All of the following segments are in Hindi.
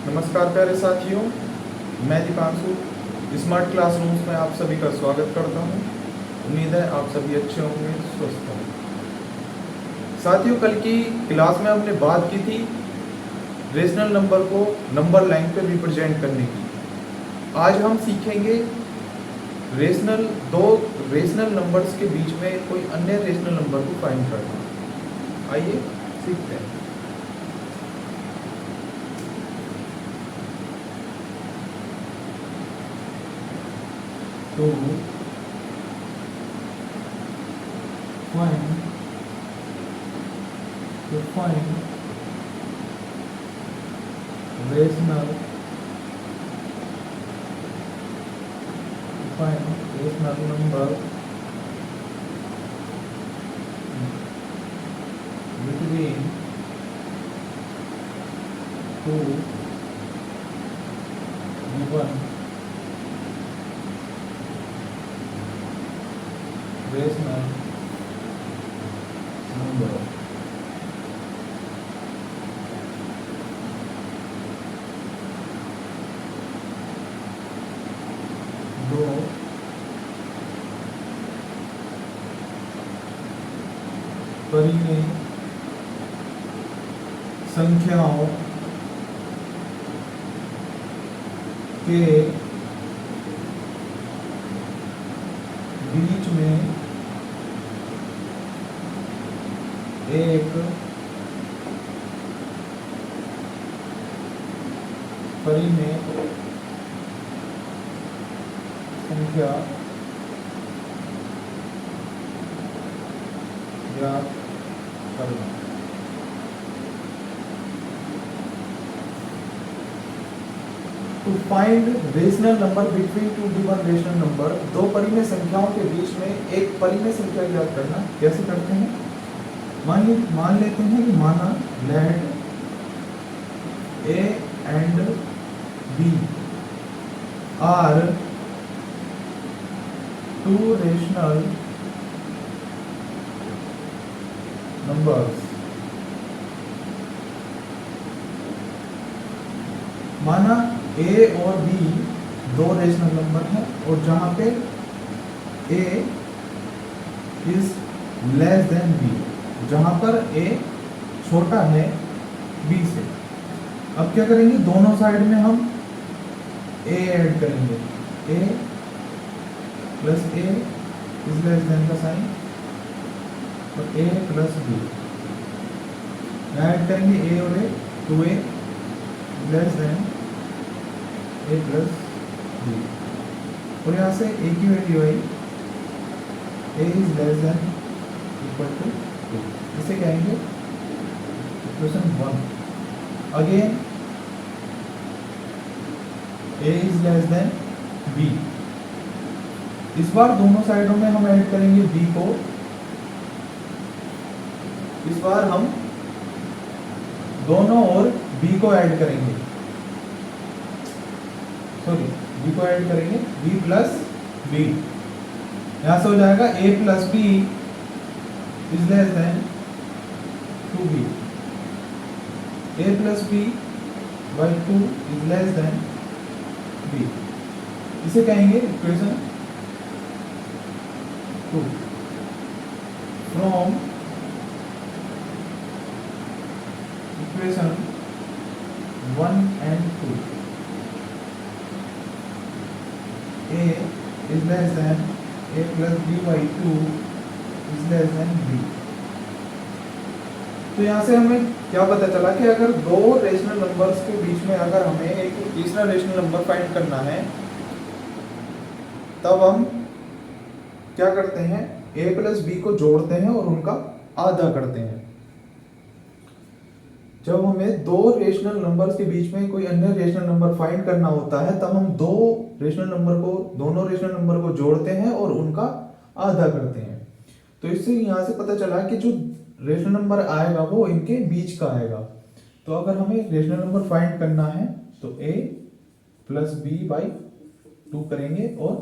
नमस्कार प्यारे साथियों, मैं दीपांशु स्मार्ट क्लासरूम्स में आप सभी का स्वागत करता हूं। उम्मीद है आप सभी अच्छे होंगे, स्वस्थ होंगे। साथियों, कल की क्लास में हमने बात की थी रेशनल नंबर को नंबर लाइन पे रिप्रेजेंट करने की। आज हम सीखेंगे दो रेशनल नंबर्स के बीच में कोई अन्य रेशनल नंबर को फाइंड करना। आइए सीखते हैं। तो find rational number between two given rational number। दो परिमेय संख्याओं के बीच में एक परिमेय संख्या ज्ञात करना। To find rational number between two given rational number, दो परिमेय संख्याओं के बीच में एक परिमेय संख्या ज्ञात करना। कैसे करते हैं? मान लेते हैं कि माना let A and B are two rational numbers. माना ए और बी दो रेशनल नंबर हैं और जहां पे ए इज लेस देन बी, जहां पर ए छोटा है बी से। अब क्या करेंगे? दोनों साइड में हम ए ऐड करेंगे। A plus a is less than का साइन और ए प्लस बी ऐड करेंगे। ए और a, two a less than a plus b, और यहाँ से ए की value I a is less than equal to 2। इसे कहेंगे equation 1। Again a is less than b. इस बार दोनों साइडों में हम ऐड करेंगे बी को। इस बार हम दोनों ओर बी को ऐड करेंगे, सॉरी बी को ऐड करेंगे, बी प्लस बी। यहां से हो जाएगा a plus b is less than 2b। A plus b by 2 is less than b. इसे कहेंगे equation 2। From equation 1 and 2 a is less than a plus b by 2 is less than b। तो यहाँ से हमें क्या पता चला कि अगर दो रेशनल नंबर्स के बीच में अगर हमें एक तीसरा रेशनल नंबर फाइंड करना है, तब हम क्या करते हैं? a प्लस बी को जोड़ते हैं और उनका आधा करते हैं। जब हमें दो रेशनल नंबर्स के बीच में कोई अन्य रेशनल नंबर फाइंड करना होता है, तब हम दोनों रेशनल नंबर को जोड़ते हैं और उनका आधा करते हैं। तो इससे यहां से पता चला कि जो रेशनल नंबर आएगा वो इनके बीच का आएगा। तो अगर हमें रेशनल नंबर फाइंड करना है तो a प्लस बी बाई 2 करेंगे और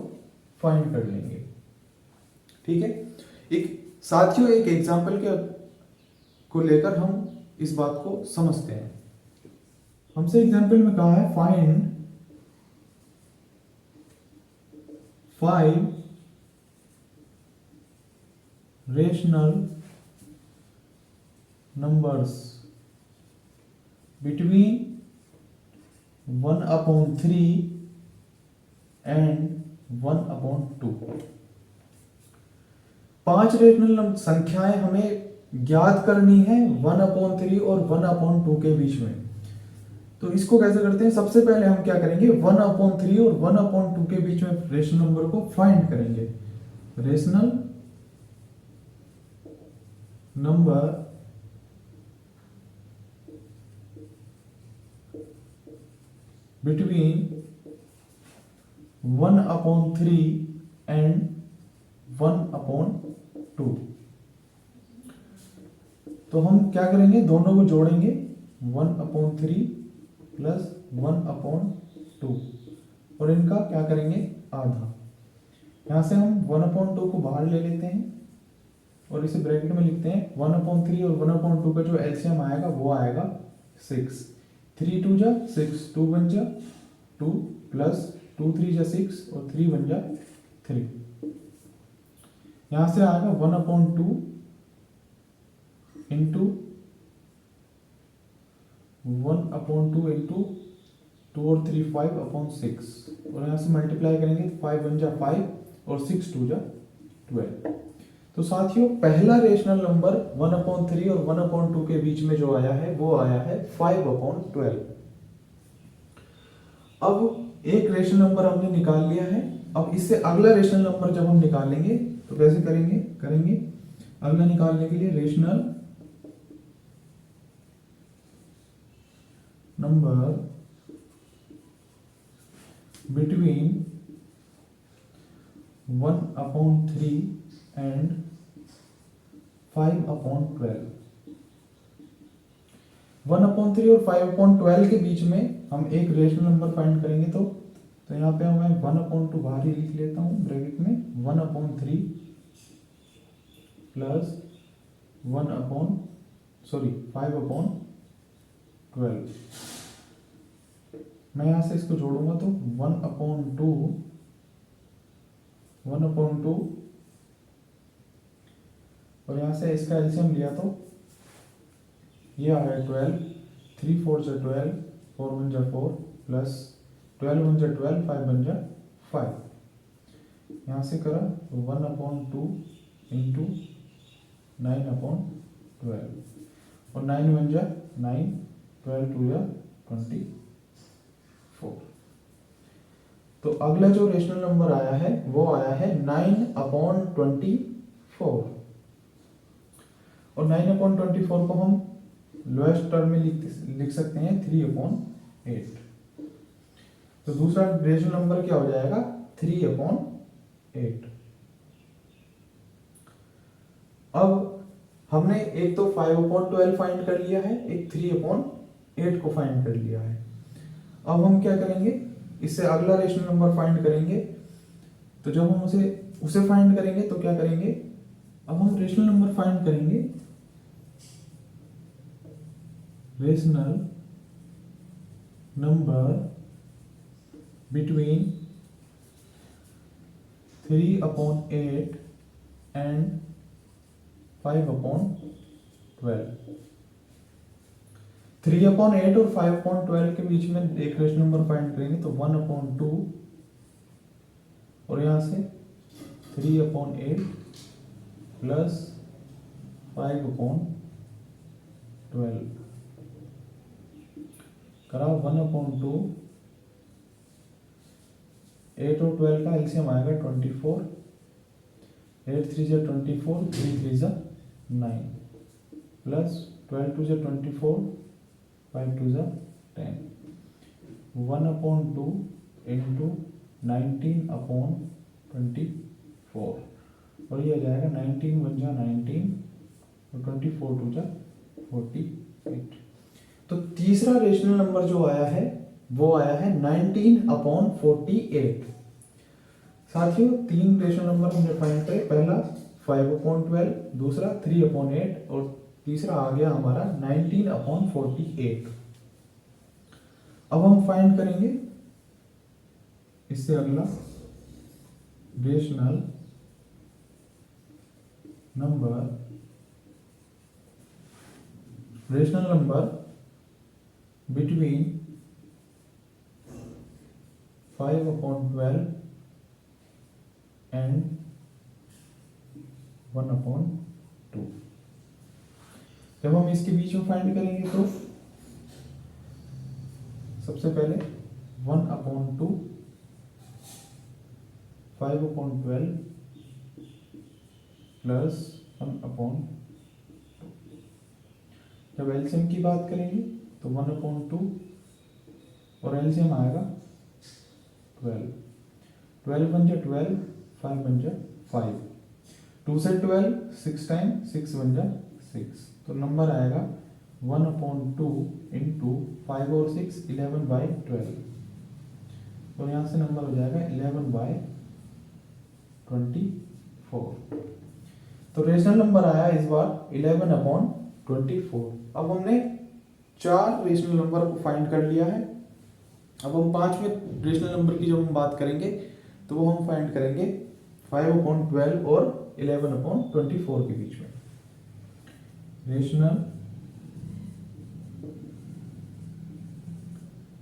फाइंड कर लेंगे। ठीक है। साथियों एक एग्जाम्पल को लेकर हम इस बात को समझते हैं। हमसे एग्जाम्पल में कहा है find 5 rational numbers between 1/3 and 1/2। 5 rational संख्याएं हमें ज्ञात करनी है 1/3 और 1/2 के बीच में। तो इसको कैसे करते हैं, सबसे पहले हम क्या करेंगे, 1/3 और 1/2 के बीच में रेशनल नंबर को फाइंड करेंगे। Rational number between 1/3 and 1/2। तो हम क्या करेंगे, दोनों को जोड़ेंगे, 1/3 प्लस 1/2 और इनका क्या करेंगे, आधा। यहां से हम 1/2 को बाहर ले लेते हैं और इसे ब्रैकेट में लिखते हैं। 1/3 और 1/2 का जो एलसीएम आएगा वो आएगा 6। 3 2 जा 6, 2 1 जा 2 प्लस 2 3 जा 6 और 3 1 जा 3। यहां से आएगा 1/2 इंटू 1/2 इंटू 2 और 3 5/6 और यहां से मल्टीप्लाई करेंगे 5 1 जा 5 और 6 2 जा 12। तो साथियों पहला रेशनल नंबर 1/3 और 1/2 के बीच में जो आया है वो आया है 5/12। अब एक रेशनल नंबर हमने निकाल लिया है। अब इससे अगला रेशनल नंबर जब हम निकालेंगे तो कैसे करेंगे अगला निकालने के लिए रेशनल नंबर बिटवीन 1/3 एंड 5/12। 1/3 और 5/12 के बीच में हम एक रेशनल नंबर फाइंड करेंगे। तो यहाँ पे मैं 1/2 बाहर ही लिख लेता हूँ ब्रैकेट में, 1/3 प्लस 5/12। मैं यहां से इसको जोड़ूंगा तो 1/2 और यहां से इसका एलसीएम लिया तो ये आ रहा है 12। 3 4 जा 12, 4 1 जा 4 प्लस 12 1 जा 12, 5 1 जा 5। यहां से करा 1/2 इंटू 9/12 और 9 1 जा 9, 12 2 जा 24। तो अगला जो रेशनल नंबर आया है वो आया है 9/24 और 9/24 को हम लोएस्ट टर्म में लिख सकते हैं 3/8। तो दूसरा रेशनल नंबर क्या हो जाएगा, 3/8। अब हमने एक तो 5/12 फाइंड कर लिया है, एक 3/8 को फाइंड कर लिया है। अब हम क्या करेंगे, इससे अगला रेशनल नंबर फाइंड करेंगे। तो जब हम उसे फाइंड करेंगे तो क्या करेंगे, अब हम रेशनल नंबर फाइंड करेंगे, रेशनल नंबर बिटवीन 3/8 एंड 5/12। 3/8 और 5/12 के बीच में एक रेशनल नंबर फाइंड करेंगे तो 1/2 और यहां से 3/8 प्लस 5/12 करा 1/2। 8 और 12 का एलसीएम आएगा 24। 8 3 जा 24, 3 3 जा 9 प्लस 12 2 जा 24, 5 2 जा 10। 1/2 इंटू 19/24 और ये आ जाएगा 19 1 जा 19 और 24 2 जा 48। तो तीसरा रेशनल नंबर जो आया है वो आया है 19/48। साथियों 3 रेशनल नंबर हमने फाइंड करे, पहला 5/12, दूसरा 3/8 और तीसरा आ गया हमारा 19/48। अब हम फाइंड करेंगे इससे अगला रेशनल नंबर बिटवीन 5/12 एंड 1/2। जब हम इसके बीच में फाइंड करेंगे तो सबसे पहले 1/2 5/12 प्लस 1/2। जब एलसीएम की बात करेंगे तो 1/2 और एलसीएम आएगा 12। 12 बन जा 12, 5 बन जा 5, 2 से 12 6 टाइम 6 बन जा 6। तो नंबर आएगा 1/2 इंटू 5 और 6 11/12 और यहाँ से नंबर हो जाएगा 11/24। तो रेशनल नंबर आया इस बार 11/24। अब हमने 4 रेशनल नंबर को फाइंड कर लिया है। अब हम 5वें रेशनल नंबर की जब हम बात करेंगे तो वो हम फाइंड करेंगे 5/12 और 11/24 के बीच में। रेशनल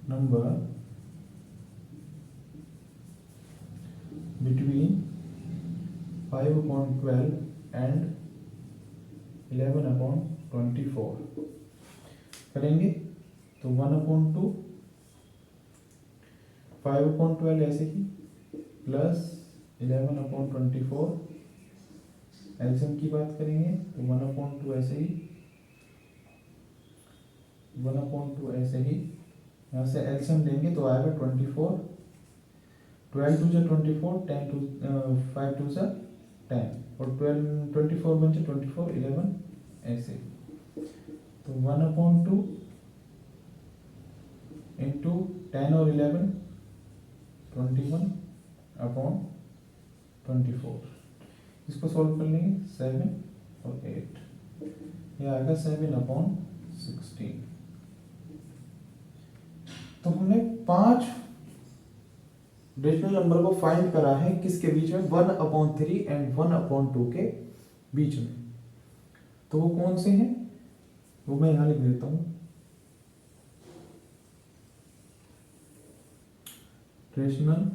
नंबर बिटवीन 5/12 एंड 11/24 करेंगे तो 1/2 5/12 ऐसे ही प्लस 11/24। एलसीएम की बात करेंगे तो 1/2 ऐसे ही 1/2 ऐसे ही यहाँ से एलसीएम लेंगे तो आएगा 24। 12 2 जा 24, 10 2 5 2 जा 10 और 12 24 बन जा 24 11 ऐसे। तो 1/2 इंटू 10 और 11 21/24। इसको सॉल्व कर लेंगे 7 और 8, ये आएगा 7/16। तो हमने 5 रेशनल नंबर को फाइंड करा है किसके बीच में 1/3 एंड 1/2 के बीच में। तो वो कौन से हैं वो मैं यहां लिख देता हूं। Rational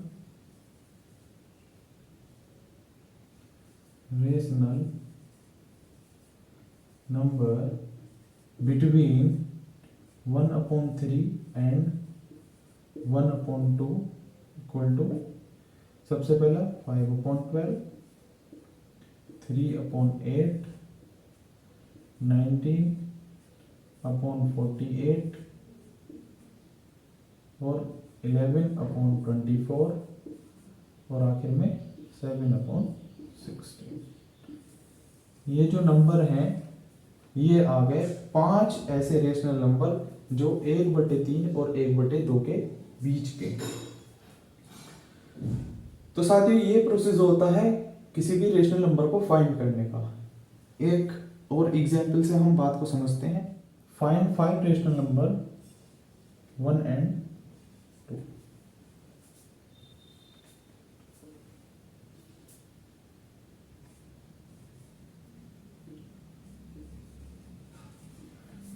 number between 1/3 and 1/2 equal to सबसे पहला 5/12 3/8 19/48 और 11/24 और आखिर में 7/16। ये जो नंबर हैं ये आ गए 5 ऐसे रेशनल नंबर जो 1/3 और 1/2 के बीच के। तो साथियों ये प्रोसेस होता है किसी भी रेशनल नंबर को फाइंड करने का। एक और एग्जांपल से हम बात को समझते हैं। Find 5 rational number 1 and 2।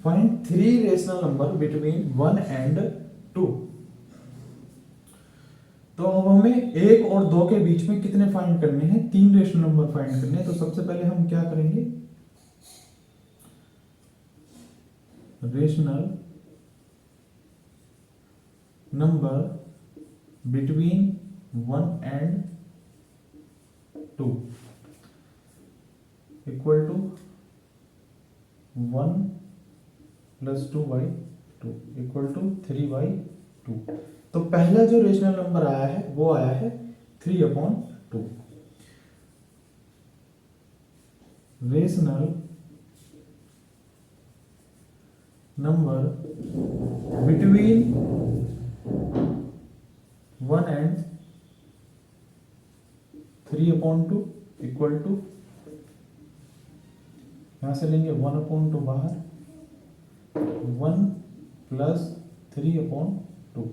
Find 3 rational number between 1 and 2। तो अब हमें 1 और 2 के बीच में कितने फाइंड करने हैं? 3 रेशनल नंबर फाइंड करने हैं। तो सबसे पहले हम क्या करेंगे? Rational number between 1 and 2 equal to 1 plus 2/2 equal to 3/2। तो पहला जो रेशनल नंबर आया है वो आया है 3/2। Rational number between 1 and 3/2 equal to, यहां से लेंगे 1/2 बाहर, 1 प्लस 3/2 2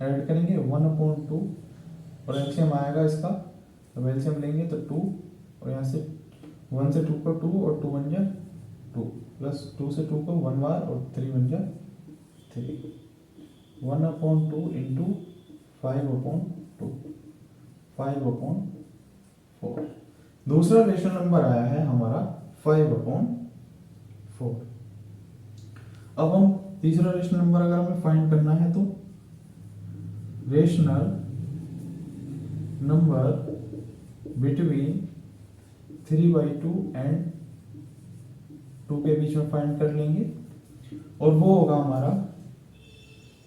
ऐड करेंगे 1/2 और एलसीएम आएगा इसका, अब एलसीएम लेंगे तो 2 और यहाँ से 1 से 2 को 2 और 2 बन जाए 2 प्लस 2 से 2 को 1 बार और 3 बन जाए 3 1/2 इंटू 5/2 5/4। दूसरा रेशनल नंबर आया है हमारा 5/4। अब हम तीसरा रेशनल नंबर अगर हमें फाइंड करना है तो रेशनल नंबर बिटवीन 3/2 एंड 2 के बीच में फाइंड कर लेंगे और वो होगा हमारा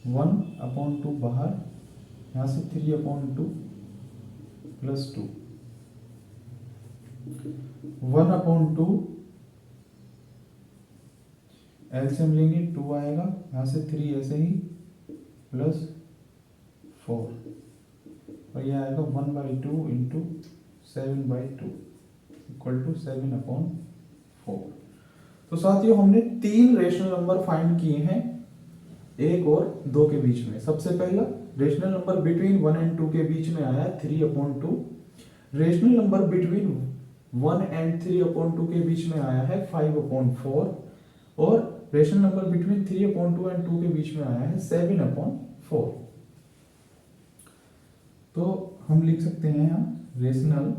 1/2 बाहर, यहाँ से 3/2 प्लस 2 1/2 एलसीएम लेंगे 2 आएगा, यहाँ से 3 ऐसे ही प्लस 4 और यह आएगा 1/2 इंटू 7/2 इक्वल टू 7/4। तो साथियों हमने 3 रेशनल नंबर फाइंड किए हैं 1 और 2 के बीच में। सबसे पहला रेशनल नंबर बिटवीन 1 एंड 2 के बीच में आया 3/2। रेशनल नंबर बिटवीन 1 एंड 3/2 के बीच में आया है 5/4 और रेशनल नंबर बिटवीन 3/2 एंड 2 के बीच में आया है 7/4। तो हम लिख सकते हैं यहाँ rational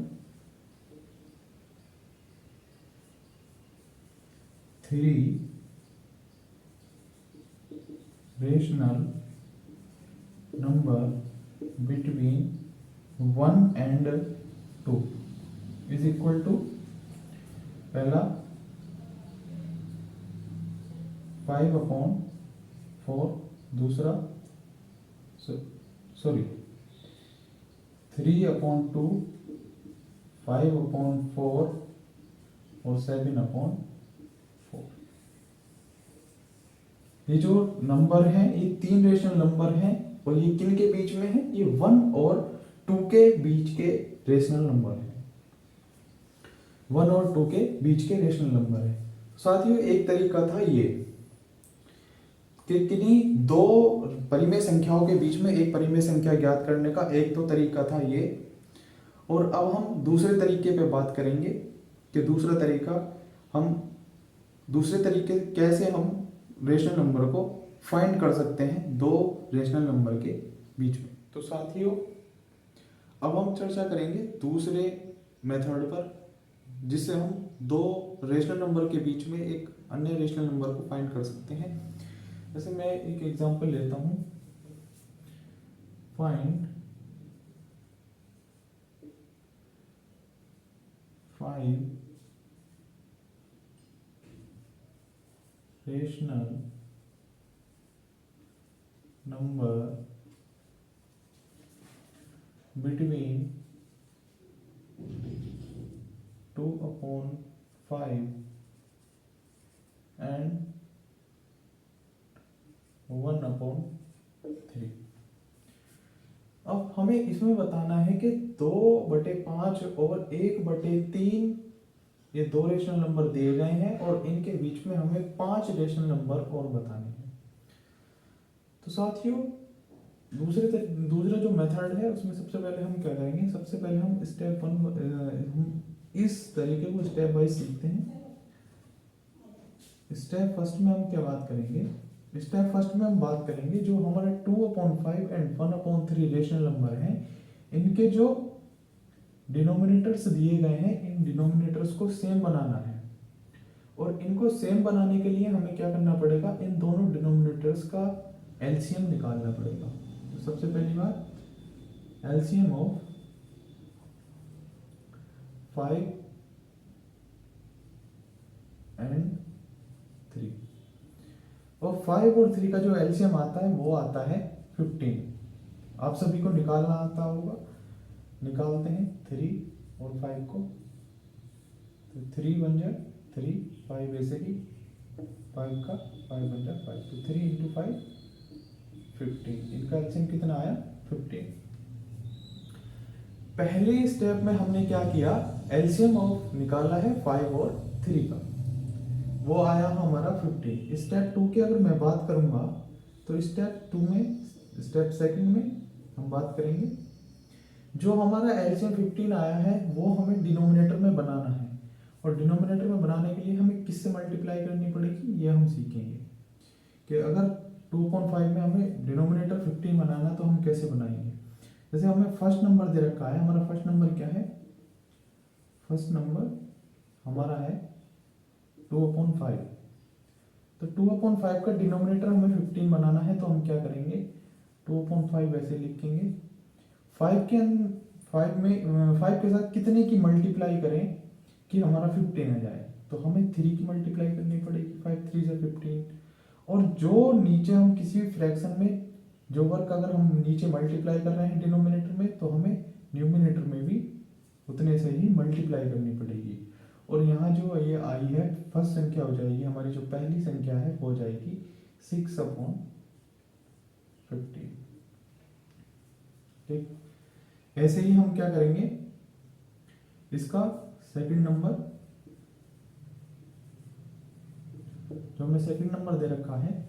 3 rational number between 1 and 2 is equal to पहला 5/4, दूसरा 3/2 5/4 और 7/4। ये जो नंबर है ये 3 रेशनल नंबर हैं और ये किन के बीच में है, ये 1 और 2 के बीच के रेशनल नंबर है। 1 और 2 के बीच के रेशनल नंबर है। साथियों एक तरीका था ये कि किन्हीं 2 परिमेय संख्याओं के बीच में एक परिमेय संख्या ज्ञात करने का एक तो तरीका था ये। और अब हम दूसरे तरीके पे बात करेंगे कि दूसरे तरीके कैसे हम रेशनल नंबर को फाइंड कर सकते हैं 2 रेशनल नंबर के बीच में। तो साथियों अब हम चर्चा करेंगे दूसरे मेथड पर जिससे हम 2 रेशनल नंबर के बीच में एक अन्य रेशनल नंबर को फाइंड कर सकते हैं। जैसे मैं एक एग्जांपल लेता हूं, find 5 rational number between 2/5 and 1/3। अब हमें इसमें बताना है कि 2/5 और 1/3 ये 2 रेशनल नंबर दिए गए हैं और इनके बीच में हमें 5 रेशनल नंबर और बताने हैं। तो साथियों दूसरा जो मेथड है उसमें सबसे पहले हम क्या करेंगे, सबसे पहले हम स्टेप 1 हम इस तरीके को स्टेप वाइज सीखते हैं। स्टेप फर्स्ट में हम क्या बात करेंगे, स्टेप फर्स्ट में हम बात करेंगे जो हमारे 2/5 एंड 1/3 रेशनल नंबर हैं इनके जो डिनोमिनेटर्स दिए गए हैं इन डिनोमिनेटर्स को सेम बनाना है। और इनको सेम बनाने के लिए हमें क्या करना पड़ेगा, इन दोनों डिनोमिनेटर्स का एलसीएम निकालना पड़ेगा। तो सबसे पहली बात एलसीएम ऑफ 5 एंड 3 और 5 और 3 का जो एलसीएम आता है वो आता है 15। आप सभी को निकालना आता होगा, निकालते हैं 3 और 5 को, तो 3 बन जाए 3, 5 ऐसे ही 5 का 5 बन जाए 5, तो 3 × 5 15। इनका एलसीएम कितना आया 15। पहले स्टेप में हमने क्या किया, एलसीएम ऑफ निकाला है 5 और 3 का, वो आया हमारा 15। स्टेप 2 की अगर मैं बात करूंगा तो स्टेप सेकंड में हम बात करेंगे, जो हमारा एलसीएम 15 आया है वो हमें डिनोमिनेटर में बनाना है, और डिनोमिनेटर में बनाने के लिए हमें किससे मल्टीप्लाई करनी पड़ेगी ये हम सीखेंगे कि अगर 2.5 में हमें डिनोमिनेटर 15 बनाना तो हम कैसे बनाएंगे। जैसे हमें फर्स्ट नंबर दे रखा है, हमारा फर्स्ट नंबर क्या है, फर्स्ट नंबर हमारा है 2/5, तो 2/5 का डिनोमिनेटर हमें 15 बनाना है, तो हम क्या करेंगे 2/5 ऐसे लिखेंगे। 5 के साथ कितने की मल्टीप्लाई करें कि हमारा 15 आ जाए, तो हमें 3 की मल्टीप्लाई करनी पड़ेगी, 5 3 से 15। और जो नीचे हम किसी भी फ्रैक्शन में जो वर्क अगर हम नीचे मल्टीप्लाई कर रहे हैं डिनोमिनेटर में, तो हमें न्यूमिनेटर में भी उतने से ही मल्टीप्लाई करनी पड़ेगी। और यहाँ जो ये आई है फर्स्ट संख्या हो जाएगी, हमारी जो पहली संख्या है हो जाएगी 6/15। ठीक, ऐसे ही हम क्या करेंगे, इसका सेकंड नंबर जो हमें सेकंड नंबर दे रखा है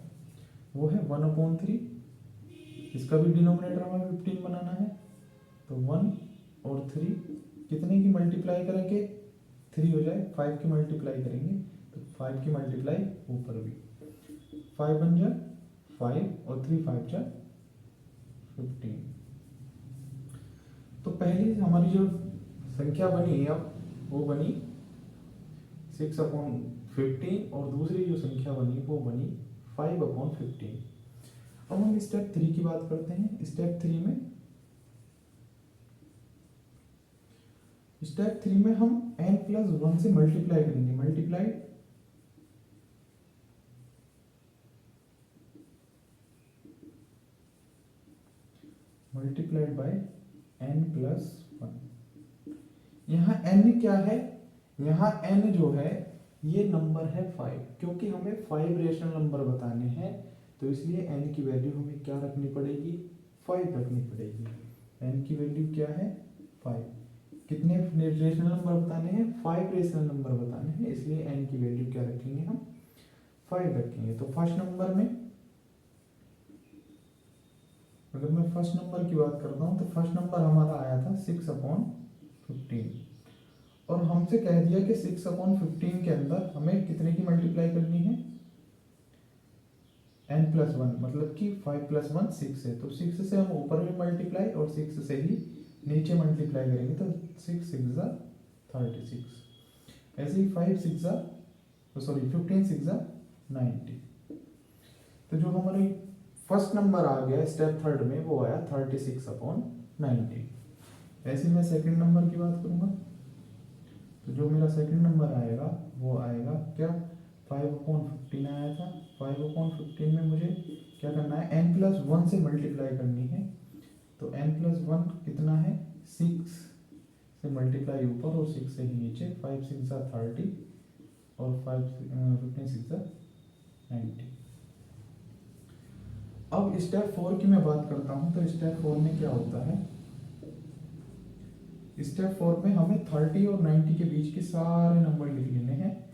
वो है 1/3। इसका भी डिनोमिनेटर हमें 15 बनाना है, तो 1 और 3 कितने की मल्टीप्लाई करेंगे, 3 हो जाए, 5 की मल्टीप्लाई करेंगे तो 5 की मल्टीप्लाई ऊपर भी, 5 बन जाए 5 और 3 5 जा 15। तो पहली हमारी जो संख्या बनी अब वो बनी 6/15, और दूसरी जो संख्या बनी वो बनी 5/15। अब हम स्टेप 3 की बात करते हैं। स्टेप 3 में हम n+1 से मल्टीप्लाई करेंगे, मल्टीप्लाइड बाय n+1। यहाँ n क्या है, यहाँ n जो है ये नंबर है 5, क्योंकि हमें 5 रेशनल नंबर बताने हैं, तो इसलिए n की वैल्यू हमें क्या रखनी पड़ेगी, 5 रखनी पड़ेगी। n की वैल्यू क्या है 5, कितने रेशनल नंबर बताने हैं, 5 रेशनल नंबर बताने हैं, इसलिए n की वैल्यू क्या रखेंगे हम 5 रखेंगे। तो फर्स्ट नंबर में अगर मैं फर्स्ट नंबर की बात करता हूँ तो फर्स्ट नंबर हमारा आया था 6/15, और हमसे कह दिया कि 6/15 के अंदर हमें कितने की मल्टीप्लाई करनी है, n+1, मतलब कि 5+1 6 है, तो 6 से हम ऊपर में मल्टीप्लाई और 6 से ही नीचे मल्टीप्लाई करेंगे, तो 6 6 36, ऐसे ही 15 6 90। तो जो हमारी फर्स्ट नंबर आ गया स्टेप थर्ड में वो आया 36/90। ऐसे मैं सेकंड नंबर की बात करूंगा, तो जो मेरा सेकंड नंबर आएगा वो आएगा क्या, 5/15 आया था। 5/15 में मुझे क्या करना है, n+1 से मल्टीप्लाई करनी है, तो n+1 कितना है 6 से मल्टीप्लाई ऊपर और 6 से ही नीचे, 5 6 30 और 15 6 90। अब स्टेप 4 की मैं बात करता हूं, तो स्टेप 4 में क्या होता है, स्टेप 4 में हमें 30 और 90 के बीच के सारे नंबर लिख लेने हैं।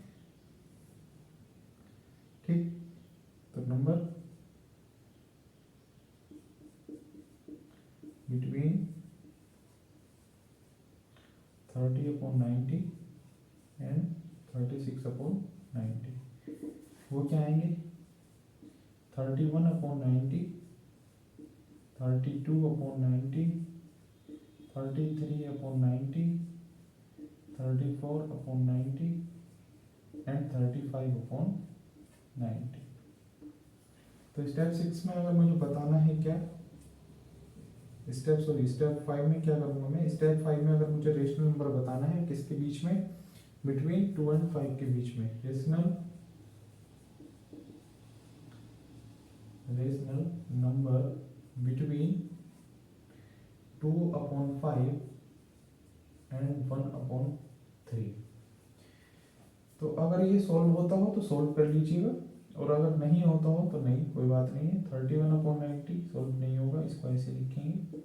ठीक, तो नंबर बिटवीन 30/90 एंड 36/90 वो क्या आएंगे, 31/90, 32/90, 33/90, 34/90 एंड 35/90। तो स्टेप 6 में अगर मुझे बताना है क्या, स्टेप 5 में क्या करूंगा मैं, स्टेप 5 में अगर मुझे रेशनल नंबर बताना है किसके बीच में, बिटवीन 2 और 5 के बीच में, रेशनल नंबर बिटवीन 2/5 एंड 1/3। तो अगर ये सॉल्व होता हो तो सॉल्व कर लीजिएगा, और अगर नहीं होता हो तो नहीं, कोई बात नहीं है। 31/90 सॉल्व नहीं होगा, इसको ऐसे लिखेंगे,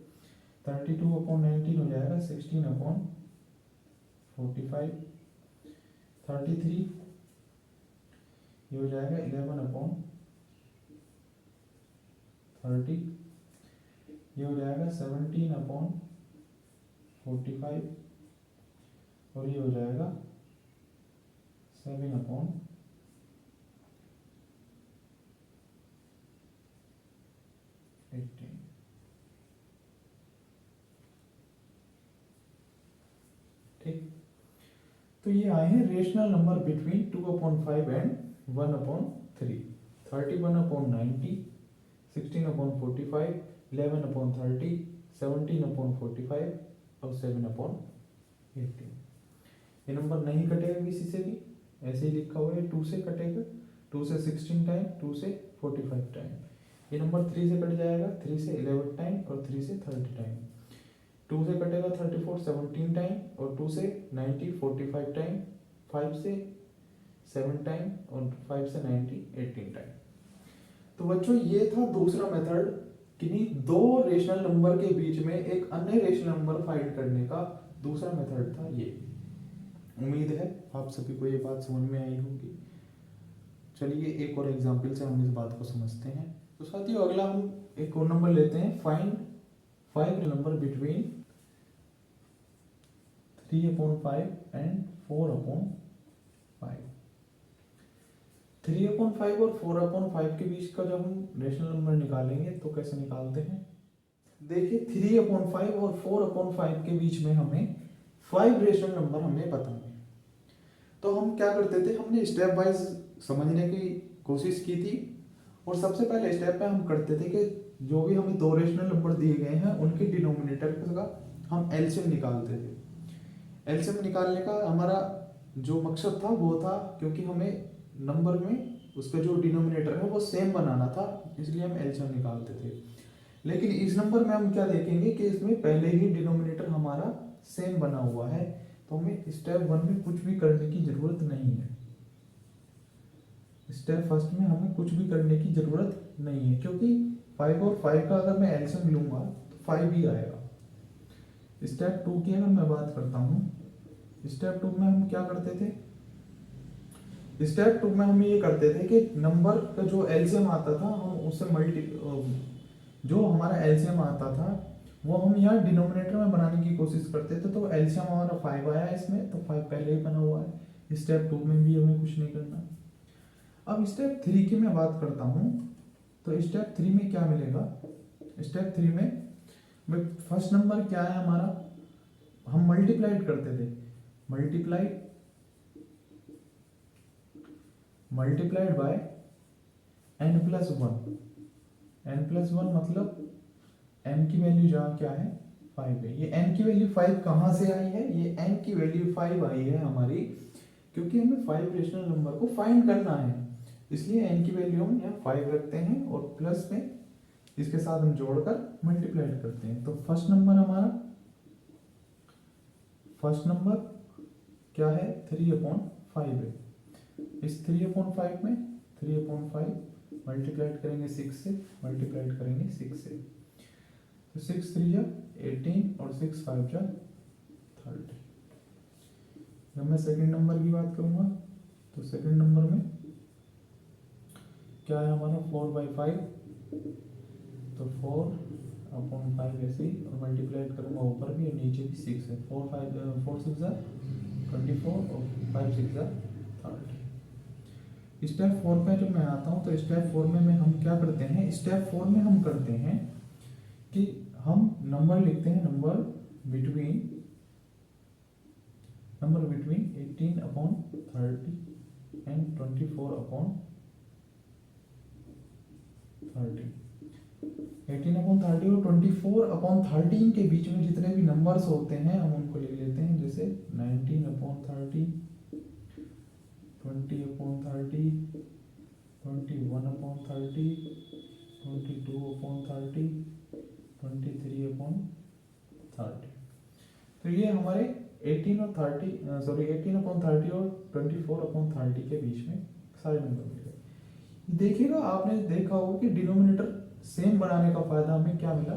32/19 हो जाएगा 16/45, 33 ये हो जाएगा 11/15, 30, ये हो जाएगा 17/45 और ये हो जाएगा 7/18। ठीक, तो ये आए हैं रेशनल नंबर बिटवीन 2/5 एंड 1/3। 31/90, 16/45, 11/30, 17/45 और 7/18। ये नंबर नहीं कटेगा किसी से भी, ऐसे ही लिखा हुआ है, 2 से कटेगा, 2 से 16 टाइम, 2 से 45 टाइम। ये नंबर 3 से कट जाएगा, 3 से 11 टाइम और 3 से 30 टाइम। 2 से कटेगा 34 17 टाइम और 2 से 90 45 टाइम, 5 से 7 टाइम और 5 से 90 18 टाइम। तो बच्चों ये था दूसरा मेथड, किन्हीं दो रेशनल नंबर के बीच में एक अन्य रेशनल नंबर फाइंड करने का दूसरा मेथड था ये। उम्मीद है आप सभी को ये बात समझ में आई होगी। चलिए एक और एग्जांपल से हम इस बात को समझते हैं। तो साथियों अगला हम एक और नंबर लेते हैं, फाइंड 5 नंबर बिटवीन 3/5 एंड 4/5। 3/5 और 4/5 के बीच का जब हम रेशनल नंबर निकालेंगे तो कैसे निकालते हैं, देखिए 3/5 और 4/5 के बीच में हमें 5 रेशनल नंबर हमें बताने हैं। तो हम क्या करते थे, हमने स्टेप वाइज समझने की कोशिश की थी और सबसे पहले स्टेप पे हम करते थे कि जो भी हमें दो रेशनल नंबर दिए गए हैं उनके डिनोमिनेटर का हम एलसीएम निकालते थे। एलसीएम निकालने का हमारा जो मकसद था वो था क्योंकि हमें नंबर में उसका जो डिनोमिनेटर है वो सेम बनाना था, इसलिए हम एलसीएम निकालते थे। लेकिन इस नंबर में हम क्या देखेंगे कि इसमें पहले ही डिनोमिनेटर हमारा सेम बना हुआ है, तो हमें स्टेप 1 में कुछ भी करने की जरूरत नहीं है। स्टेप फर्स्ट में हमें कुछ भी करने की जरूरत नहीं है, क्योंकि 5 और 5 का अगर मैं एलसीएम लूंगा तो 5 ही आएगा। स्टेप 2 की अगर मैं बात करता हूँ, स्टेप 2 में हम क्या करते थे, स्टेप 2 में हम ये करते थे कि नंबर का जो एलसीएम आता था हम उससे जो हमारा एलसीएम आता था वो हम यहाँ डिनोमिनेटर में बनाने की कोशिश करते थे। तो एलसीएम हमारा 5 आया इसमें, तो 5 पहले ही बना हुआ है। स्टेप 2 में भी हमें कुछ नहीं करना। अब स्टेप 3 की मैं बात करता हूँ, तो स्टेप 3 में क्या मिलेगा, स्टेप 3 में फर्स्ट नंबर क्या है हमारा, हम मल्टीप्लाइड करते थे, मल्टीप्लाइड बाय n+1। n+1 मतलब n की वैल्यू जहाँ क्या है 5 है। ये n की वैल्यू 5 कहाँ से आई है, ये n की वैल्यू 5 आई है हमारी, क्योंकि हमें 5 रेशनल नंबर को फाइंड करना है, इसलिए n की वैल्यू हम यहाँ 5 रखते हैं और प्लस में इसके साथ हम जोड़कर मल्टीप्लाइड करते हैं। तो फर्स्ट नंबर क्या है 3/5 है। इस 3/5 में 3/5 मल्टीप्लाइड करेंगे 6 से, मल्टीप्लाइड करेंगे 6 से, तो 6 3 जा 18 और 6 5 जा 30। जब मैं सेकंड नंबर की बात करूंगा तो सेकंड नंबर में क्या है हमारा 4/5, तो 4/5 ऐसे ही और मल्टीप्लाइड करूंगा ऊपर भी और नीचे भी 6 है। 4 6 जा 24 और 5 6 जा 30। स्टेप 4 पे जब मैं आता हूँ तो स्टेप 4 में हम क्या करते हैं, स्टेप 4 में हम करते हैं कि हम नंबर लिखते हैं, नंबर बिटवीन 18/30 एंड 24/30। 18/30 और 24/13 के बीच में जितने भी नंबर्स होते हैं हम उनको लिख लेते हैं, जैसे 19/30, 20/30, 21/30, 22/30, 23/30। तो ये हमारे 18/30 और 24/30 के बीच में सारे नंबर मिल गए। देखिएगा आपने देखा होगा कि डिनोमिनेटर सेम बनाने का फायदा हमें क्या मिला,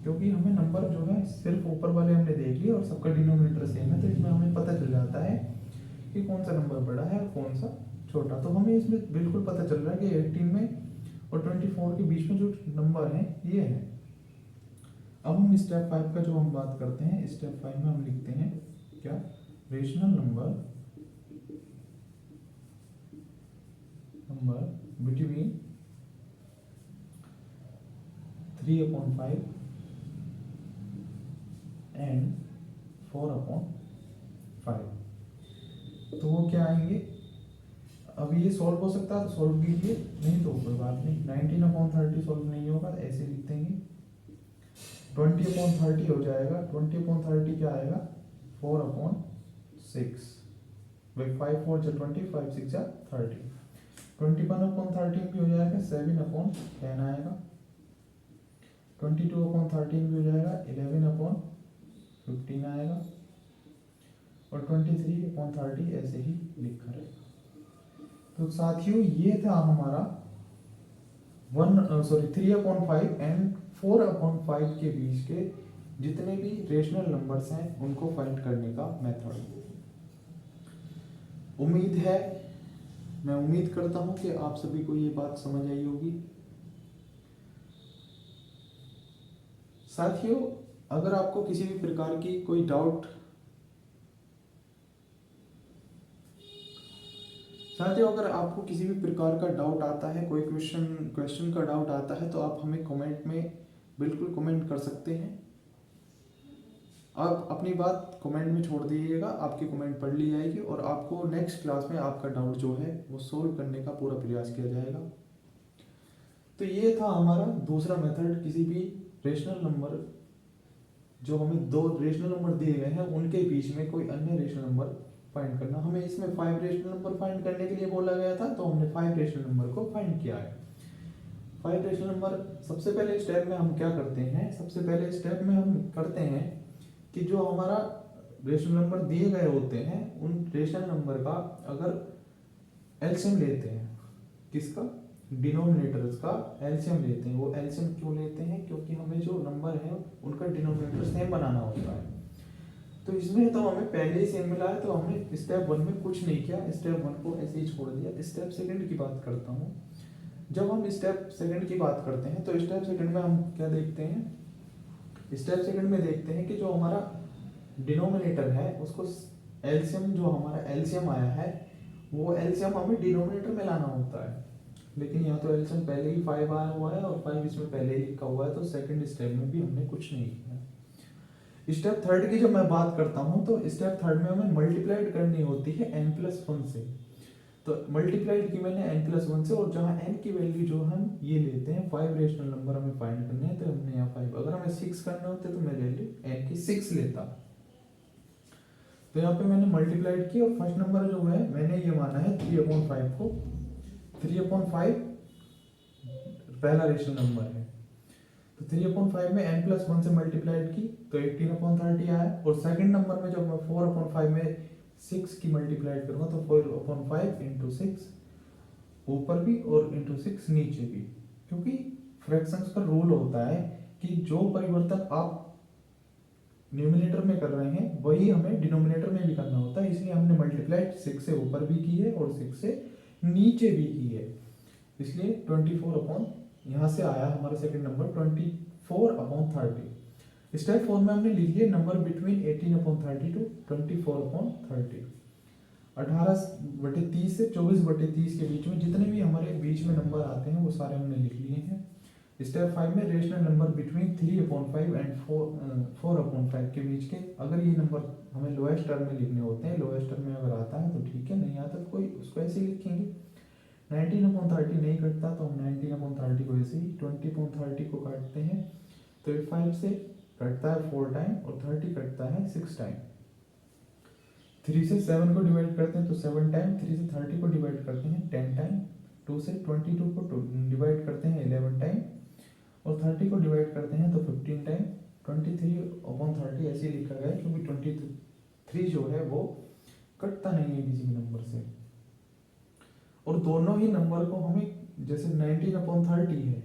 क्योंकि हमें नंबर जो है सिर्फ ऊपर वाले हमने देख लिया और सबका डिनोमिनेटर सेम है, तो इसमें हमें पता चल जाता है कि कौन सा नंबर बड़ा है और कौन सा छोटा। तो हमें इसमें बिल्कुल पता चल रहा है कि 18 में और 24 के बीच में जो नंबर है ये है। अब हम स्टेप 5 का जो हम बात करते हैं, स्टेप 5 में हम लिखते हैं क्या, रेशनल नंबर बिटवीन 3/5 एंड 4/5। तो वो क्या आएंगे, अब ये सॉल्व हो सकता है तो सॉल्व कीजिए, नहीं तो कोई बात नहीं। 19/30 सॉल्व नहीं होगा तो ऐसे लिख देंगे। 20/30 हो जाएगा, 20/30 क्या आएगा, 4/6। भाई 5 4 जा 20, 5 6 जा 30। 21/13 भी हो जाएगा, 7/10 आएगा। 22/13 भी हो जाएगा, 11/15 आएगा। और 23/30 ऐसे ही लिखा रहेगा। तो साथियों ये था हमारा 3/5 एंड 4/5 के बीच के जितने भी रेशनल नंबर्स हैं उनको फाइंड करने का मेथड। मैं उम्मीद करता हूं कि आप सभी को ये बात समझ आई होगी। साथियों अगर आपको किसी भी प्रकार की कोई डाउट अगर आपको किसी भी प्रकार का डाउट आता है, कोई क्वेश्चन का डाउट आता है, तो आप हमें कमेंट में बिल्कुल कमेंट कर सकते हैं। आप अपनी बात कमेंट में छोड़ दीजिएगा, आपकी कमेंट पढ़ ली जाएगी और आपको नेक्स्ट क्लास में आपका डाउट जो है वो सोल्व करने का पूरा प्रयास किया जाएगा। तो ये था हमारा दूसरा मेथड, किसी भी रेशनल नंबर, जो हमें दो रेशनल नंबर दिए गए हैं उनके बीच में कोई अन्य रेशनल नंबर फाइंड करना। हमें इसमें 5 रेशनल नंबर फाइंड करने के लिए बोला गया था, तो हमने 5 रेशनल नंबर को फाइंड किया है। 5 रेशनल नंबर, सबसे पहले स्टेप में हम क्या करते हैं, सबसे पहले स्टेप में हम करते हैं कि जो हमारा रेशनल नंबर दिए गए होते हैं उन रेशनल नंबर का अगर एलसीएम लेते हैं, किसका, डिनोमिनेटर्स का एलसीएम लेते हैं। वो एलसीएम क्यों लेते हैं, क्योंकि हमें जो नंबर है उनका डिनोमिनेटर सेम बनाना होता है। तो इसमें तो हमें पहले ही सेम मिला है, तो हमने स्टेप 1 में कुछ नहीं किया, स्टेप 1 को ऐसे ही छोड़ दिया। स्टेप सेकंड की बात करता हूँ। जब हम स्टेप सेकंड की बात करते हैं तो स्टेप सेकंड में हम क्या देखते हैं, स्टेप सेकंड में देखते हैं कि जो हमारा डिनोमिनेटर है उसको एलसीएम, जो हमारा एलसीएम आया है वो एलसीएम हमें डिनोमिनेटर में लाना होता है। लेकिन यहाँ तो एलसीएम पहले ही 5 आया हुआ है और 5 इसमें पहले ही लिखा हुआ है, तो सेकंड स्टेप में भी हमने कुछ नहीं किया। स्टेप थर्ड की जब मैं बात करता हूँ तो स्टेप थर्ड में हमें मल्टीप्लाइड करनी होती है n+1 से। तो मल्टीप्लाइड की मैंने n+1 से, और जहाँ n की वैल्यू जो हम ये लेते हैं 5 रेशनल नंबर हमें फाइंड करने हैं, तो हमने यहाँ 5, अगर हमें 6 करने होते तो मैं वैल्यू n की 6 लेता। तो यहाँ पे मैंने मल्टीप्लाइड की और फर्स्ट नंबर जो है मैंने ये माना है 3/5 को। 3/5 पहला रेशनल नंबर है, तो 3/5 में n+1 से मल्टीप्लाइड की तो 18/30 आया। और सेकंड नंबर में जब मैं 4/5 में 6 की मल्टीप्लाइड करूंगा तो 4/5 इंटू 6 ऊपर भी और इंटू 6 नीचे भी, क्योंकि फ्रैक्शंस का रूल होता है कि जो परिवर्तन आप न्यूमिनेटर में कर रहे हैं वही हमें डिनोमिनेटर में भी करना होता है। इसलिए हमने मल्टीप्लाइड 6 से ऊपर भी की है और 6 से नीचे भी की है। इसलिए 24 यहाँ से आया हमारा सेकंड नंबर 24/30। स्टेप 4 में हमने लिख लिया नंबर बिटवीन 18/30 टू 24/30। 18/30 से 24/30 के बीच में जितने भी हमारे बीच में नंबर आते हैं वो सारे हमने लिख लिए हैं। स्टेप 5 में रेशनल नंबर बिटवीन 3/5 एंड 4/5 के बीच के, अगर ये नंबर हमें लोएस्ट टर्म में लिखने होते हैं, लोएस्ट टर्म में अगर आता है तो ठीक है, नहीं आता तो कोई उसको ऐसे ही लिखेंगे। 19/30 नहीं कटता तो हम 19/30 को ऐसे ही 20/30 को काटते हैं, तो 5 से कटता है 4 टाइम और 30 कटता है 6 टाइम। 3 से 7 को डिवाइड करते हैं तो 7 टाइम, 3 से 30 को डिवाइड करते हैं 10 टाइम, 2 से 22 को डिवाइड करते हैं 11 टाइम और 30 को डिवाइड करते हैं तो 15 टाइम। 23/30 ऐसे ही लिखा गया है क्योंकि 23 जो है वो कटता नहीं है किसी भी नंबर से। और दोनों ही नंबर को हमें, जैसे 19/30 है,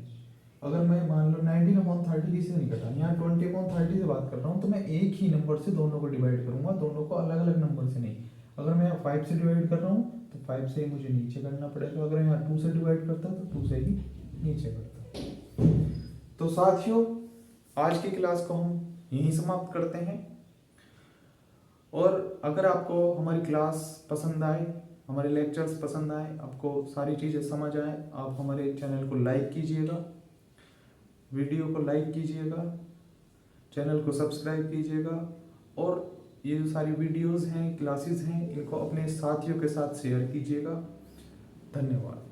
अगर मैं मान लो 19/30 किसी से नहीं कटा, यहाँ 20/30 से बात कर रहा हूँ, तो मैं एक ही नंबर से दोनों को डिवाइड करूंगा, दोनों को अलग अलग नंबर से नहीं। अगर मैं 5 से डिवाइड कर रहा हूँ तो 5 से मुझे नीचे करना पड़ेगा, अगर मैं 2 से डिवाइड करता तो 2 से ही नीचे करता हूँ। तो साथियों, आज की क्लास को हम यहीं समाप्त करते हैं। और अगर आपको हमारी क्लास पसंद आए, हमारे लेक्चर्स पसंद आए, आपको सारी चीज़ें समझ आए, आप हमारे चैनल को लाइक कीजिएगा, वीडियो को लाइक कीजिएगा, चैनल को सब्सक्राइब कीजिएगा, और ये जो सारी वीडियोस हैं, क्लासेस हैं, इनको अपने साथियों के साथ शेयर कीजिएगा। धन्यवाद।